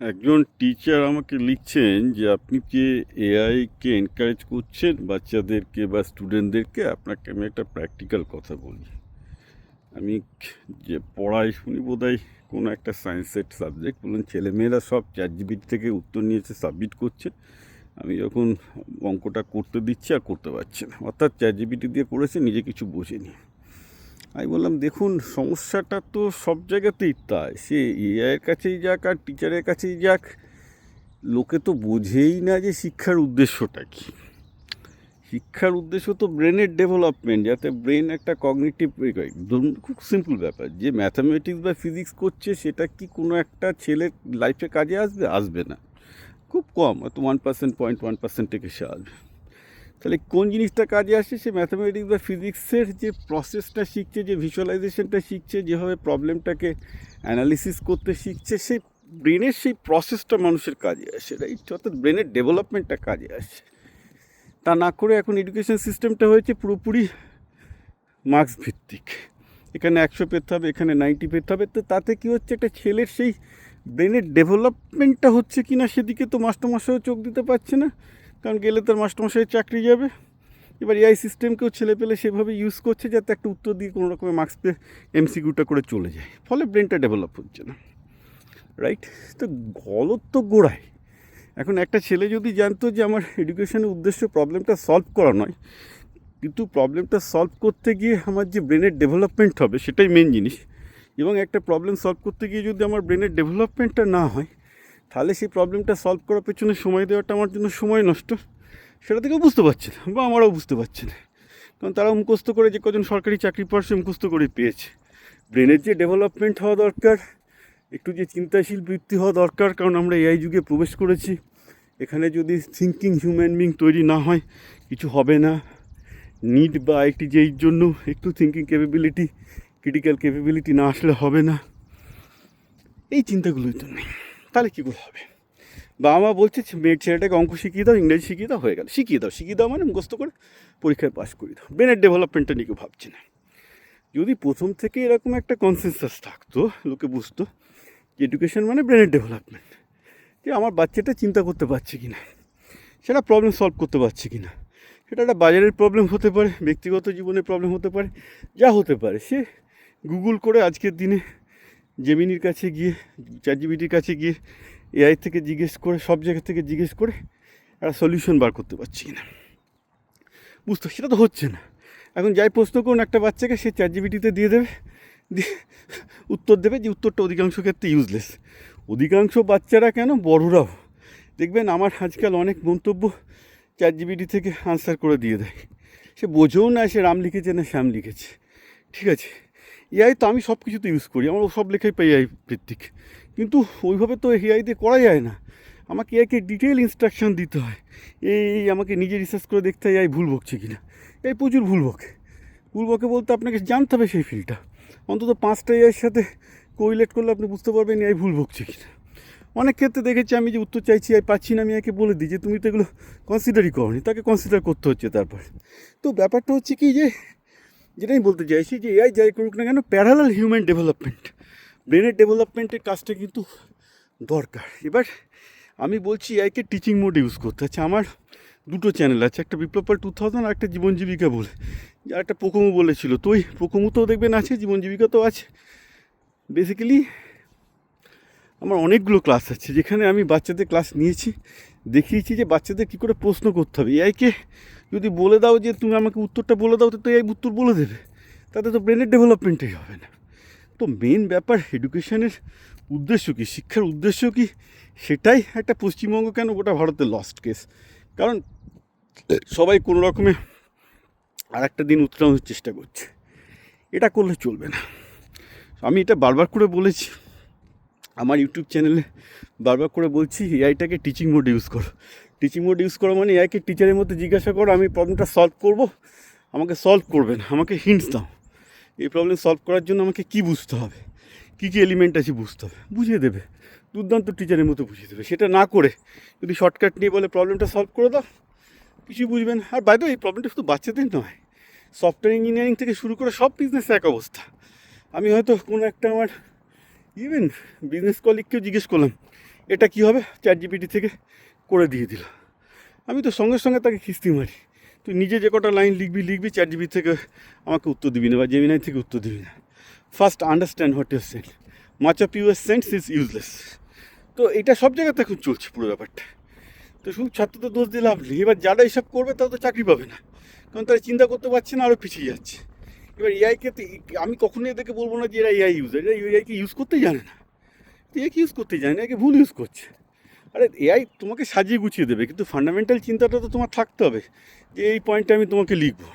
একজন টিচার আমাকে লিখছেন যে আপনি যে এআইকে এনকারেজ করছেন বাচ্চাদেরকে বা স্টুডেন্টদেরকে। আপনাকে আমি একটা প্র্যাকটিক্যাল কথা বলি। আমি যে পড়াই শুনি বোধহয় কোনো একটা সায়েন্সের সাবজেক্ট, বলুন ছেলেমেয়েরা সব চ্যাটজিপিটি থেকে উত্তর নিয়েছে, সাবমিট করছে। আমি যখন অঙ্কটা করতে দিচ্ছি আর করতে পারছি না, অর্থাৎ চ্যাটজিপিটি দিয়ে করেছে, নিজে কিছু বোঝেনি। আমি বললাম দেখুন, সমস্যাটা তো সব জায়গাতেই তাই, সে এআইয়ের কাছেই যাক আর টিচারের কাছেই যাক, লোকে তো বোঝেই না যে শিক্ষার উদ্দেশ্যটা কী। শিক্ষার উদ্দেশ্য তো ব্রেনের ডেভেলপমেন্ট, যাতে ব্রেন একটা কগনিটিভ, ধরুন খুব সিম্পল ব্যাপার, যে ম্যাথামেটিক্স বা ফিজিক্স করছে সেটা কি কোনো একটা ছেলের লাইফে কাজে আসবে? আসবে না, খুব কম, হয়তো 1%, 0.1% থেকে সে আসবে। তাহলে কোন জিনিসটা কাজে আসে? সে ম্যাথামেটিক্স বা ফিজিক্সের যে প্রসেসটা শিখছে, যে ভিজুয়ালাইজেশনটা শিখছে, যেভাবে প্রবলেমটাকে অ্যানালিসিস করতে শিখছে, সেই ব্রেনের সেই প্রসেসটা মানুষের কাজে আসে, রাইট? অর্থাৎ ব্রেনের ডেভেলপমেন্টটা কাজে আসে। তা না করে এখন এডুকেশন সিস্টেমটা হয়েছে পুরোপুরি মার্কস ভিত্তিক। এখানে 100 পেতে হবে, এখানে 90 পেতে হবে। তো তাতে কী হচ্ছে, একটা ছেলের সেই ব্রেনের ডেভেলপমেন্টটা হচ্ছে কি না সেদিকে তো মাস্টারমশাইও চোখ দিতে পারছে না, কারণ গেলে তার মাস্টারমশাইয়ের চাকরি যাবে। এবার এআই সিস্টেমকেও ছেলে পেলে সেভাবে ইউজ করছে যাতে একটা উত্তর দিয়ে কোনো রকমের মার্কস পেয়ে এমসিকিউটা করে চলে যায়, ফলে ব্রেনটা ডেভেলপ হচ্ছে না, রাইট? তো গলত তো গোড়ায়। এখন একটা ছেলে যদি জানতো যে আমার এডুকেশনের উদ্দেশ্য প্রবলেমটা সলভ করা নয়, কিন্তু প্রবলেমটা সলভ করতে গিয়ে আমার যে ব্রেনের ডেভেলপমেন্ট হবে সেটাই মেন জিনিস, এবং একটা প্রবলেম সলভ করতে গিয়ে যদি আমার ব্রেনের ডেভেলপমেন্টটা না হয়, তাহলে সেই প্রবলেমটা সলভ করার পেছনে সময় দেওয়াটা আমার জন্য সময় নষ্ট। সেটা থেকেও বুঝতে পারছে না, বা আমরাও বুঝতে পারছি না, কারণ তারাও মুখস্থ করে, যে কজন সরকারি চাকরি পাচ্ছে মুখস্থ করে পেয়েছে। ব্রেনের যে ডেভেলপমেন্ট হওয়া দরকার, একটু যে চিন্তাশীল বৃত্তি হওয়া দরকার, কারণ আমরা এআই যুগে প্রবেশ করেছি। এখানে যদি থিঙ্কিং হিউম্যান বিং তৈরি না হয়, কিছু হবে না। নিড বা আইটি যেই জন্য একটু থিঙ্কিং ক্যাপেবিলিটি, ক্রিটিক্যাল ক্যাপেবিলিটি না আসলে হবে না। এই চিন্তাগুলোই তো নেই, তাহলে কী করে হবে? বাবা মা বলছে মেয়ের ছেলেটাকে অঙ্ক শিখিয়ে দাও, ইংরেজি শিখিয়ে দাও, হয়ে গেল। শিখিয়ে দাও মানে মুখস্থ করে পরীক্ষায় পাশ করে দাও। ব্রেনের ডেভেলপমেন্টটা নিয়ে কেউ ভাবছে না। যদি প্রথম থেকে এরকম একটা কনসেনসাস থাকতো, লোকে বুঝতো যে এডুকেশন মানে ব্রেনের ডেভেলপমেন্ট, যে আমার বাচ্চাটা চিন্তা করতে পারছে কি না, সেটা প্রবলেম সলভ করতে পারছে কি না, সেটা একটা বাজারের প্রবলেম হতে পারে, ব্যক্তিগত জীবনের প্রবলেম হতে পারে, যা হতে পারে, সে গুগল করে আজকের দিনে জেমিনির কাছে গিয়ে, চ্যাটজিপিটির কাছে গিয়ে, এআই থেকে জিজ্ঞেস করে, সব জায়গা থেকে জিজ্ঞেস করে একটা সলিউশন বার করতে পারছি না। বুঝতে, সেটা তো হচ্ছে না। এখন যাই প্রশ্ন করুন একটা বাচ্চাকে, সে চ্যাটজিপিটিতে দিয়ে দেবে, দিয়ে উত্তর দেবে, যে উত্তরটা অধিকাংশ ক্ষেত্রে ইউজলেস। অধিকাংশ বাচ্চারা কেন, বড়রাও দেখবেন, আমার আজকাল অনেক মন্তব্য চ্যাটজিপিটি থেকে আনসার করে দিয়ে দেয়। সে বোঝেও না সে রাম লিখেছে না শ্যাম লিখেছে, ঠিক আছে? এআই তো আমি সব কিছুতে ইউজ করি, আমার সব লেখাই পাই এআই ভিত্তিক, কিন্তু ওইভাবে তো এআই দিয়ে করা যায় না। আমাকে এআইকে ডিটেল ইনস্ট্রাকশন দিতে হয়, এই আমাকে নিজে রিসার্চ করে দেখতে হয় এআই ভুল বকছে কি না। এই প্রচুর ভুল বকে বলতে আপনাকে জানতে হবে সেই ফিল্ডটা, অন্তত 5টা এআইয়ের সাথে কোরিলেট করলে আপনি বুঝতে পারবেন এআই ভুল বকছে কি না। অনেক ক্ষেত্রে দেখেছি আমি যে উত্তর চাইছি এআই পাচ্ছি না, আমি একে বলে দিই যে তুমি তো এগুলো কনসিডারই করনি, তাকে কনসিডার করতে হচ্ছে তারপর। তো ব্যাপারটা হচ্ছে কি, যে যেটাই বলতে চাইছি, যে এআই যাই করুক না কেন, প্যারালাল হিউম্যান ডেভেলপমেন্ট, ব্রেনের ডেভেলপমেন্টের কাজটা কিন্তু দরকার। এবার আমি বলছি এআইকে টিচিং মোড ইউজ করতে হচ্ছে। আমার দুটো চ্যানেল আছে, একটা বিপ্লব 2000 আর একটা জীবন জীবিকা বলে, আর একটা পোকোমো বলেছিল। তো ওই পোকোমোতেও দেখবেন আছে, জীবন জীবিকাতেও আছে। বেসিক্যালি আমার অনেকগুলো ক্লাস আছে যেখানে আমি বাচ্চাদের ক্লাস নিয়েছি, দেখিয়েছি যে বাচ্চাদের কী করে প্রশ্ন করতে হবে। এআইকে যদি বলে দাও যে তুমি আমাকে উত্তরটা বলে দাও, তো এআই উত্তর বলে দেবে, তাতে তো ব্রেনের ডেভেলপমেন্টই হবে না। তো মেন ব্যাপার এডুকেশনের উদ্দেশ্য কী, শিক্ষার উদ্দেশ্য কী, সেটাই একটা পশ্চিমবঙ্গ কেন গোটা ভারতের লস্ট কেস। কারণ সবাই কোনো রকমে আর একটা দিন উত্তরানোর চেষ্টা করছে, এটা করলে চলবে না। আমি এটা বারবার করে বলেছি, আমার ইউটিউব চ্যানেলে বারবার করে বলছি, এআইটাকে টিচিং মোড ইউজ করো। টিচিং মোড ইউজ করো মানে এআইকে টিচারের মধ্যে জিজ্ঞাসা করো, আমি প্রবলেমটা সলভ করবো, আমাকে সলভ করবে না, আমাকে হিন্টস দাও, এই প্রবলেম সলভ করার জন্য আমাকে কী বুঝতে হবে, কী কী এলিমেন্ট আছে বুঝতে হবে, বুঝিয়ে দেবে, দুর্দান্ত টিচারের মতো বুঝিয়ে দেবে। সেটা না করে যদি শর্টকাট নিয়ে বলে প্রবলেমটা সলভ করে দাও, কিছুই বুঝবেন। আর বাইরে এই প্রবলেমটা শুধু বাচ্চাদের নয়, সফটওয়্যার ইঞ্জিনিয়ারিং থেকে শুরু করে সব বিজনেসে এক অবস্থা। আমি হয়তো কোনো একটা আমার ইভেন বিজনেস কলিগকেও জিজ্ঞেস করলাম, এটা কি হবে, চ্যাট জিপিটি থেকে করে দিয়ে দিল। আমি তো সঙ্গে সঙ্গে তাকে খিস্তি মারি, তুই নিজে যে কটা লাইন লিখবি চ্যাট জিপিটি থেকে আমাকে উত্তর দিবি না, বা জেমিনাই থেকে উত্তর দিবি না। First understand what you sent, much of your sense is useless. তো এটা সব জায়গাতে এখন চলছে পুরো ব্যাপারটা। তো শুধু ছাত্রদের দোষ দিয়ে লাভ নেই। এবার যারা এইসব করবে তারা তো চাকরি পাবে না, কারণ তারা চিন্তা করতে পারছে না, আরও পিছিয়ে যাচ্ছে। এবার এআইকে আমি কখনোই এদেরকে বলবো না যে এরা এআই ইউজার, এরা এআইকে ইউজ করতেই জানে না। এআইকে ইউজ করতেই জানে না, একে ভুল ইউজ করছে। আরে এআই তোমাকে সাজিয়ে গুছিয়ে দেবে, কিন্তু ফান্ডামেন্টাল চিন্তাটা তো তোমার থাকতে হবে যে এই পয়েন্টটা আমি তোমাকে লিখবো।